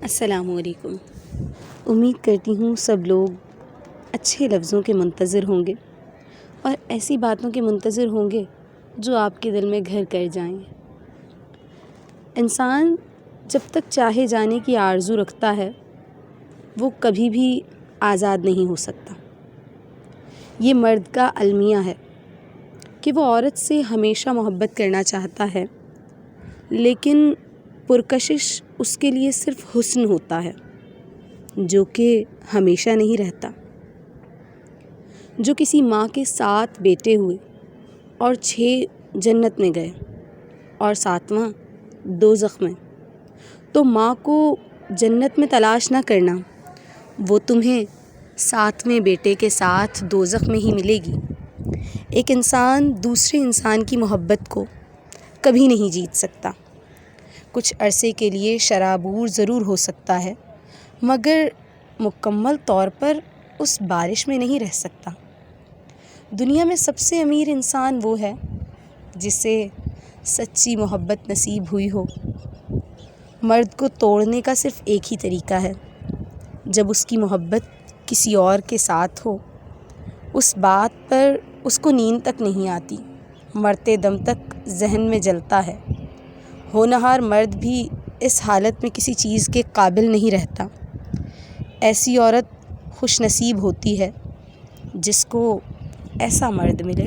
السلام علیکم۔ امید کرتی ہوں سب لوگ اچھے لفظوں کے منتظر ہوں گے اور ایسی باتوں کے منتظر ہوں گے جو آپ کے دل میں گھر کر جائیں۔ انسان جب تک چاہے جانے کی آرزو رکھتا ہے وہ کبھی بھی آزاد نہیں ہو سکتا۔ یہ مرد کا المیہ ہے کہ وہ عورت سے ہمیشہ محبت کرنا چاہتا ہے، لیکن پرکشش اس کے لیے صرف حسن ہوتا ہے جو کہ ہمیشہ نہیں رہتا۔ جو کسی ماں کے 7 بیٹے ہوئے اور 6 جنت میں گئے اور 7واں دوزخ میں، تو ماں کو جنت میں تلاش نہ کرنا، وہ تمہیں 7ویں بیٹے کے ساتھ دوزخ میں ہی ملے گی۔ ایک انسان دوسرے انسان کی محبت کو کبھی نہیں جیت سکتا۔ کچھ عرصے کے لیے شرابور ضرور ہو سکتا ہے، مگر مکمل طور پر اس بارش میں نہیں رہ سکتا۔ دنیا میں سب سے امیر انسان وہ ہے جسے سچی محبت نصیب ہوئی ہو۔ مرد کو توڑنے کا صرف ایک ہی طریقہ ہے، جب اس کی محبت کسی اور کے ساتھ ہو۔ اس بات پر اس کو نیند تک نہیں آتی، مرتے دم تک ذہن میں جلتا ہے۔ ہونہار مرد بھی اس حالت میں کسی چیز کے قابل نہیں رہتا۔ ایسی عورت خوش نصیب ہوتی ہے جس کو ایسا مرد ملے۔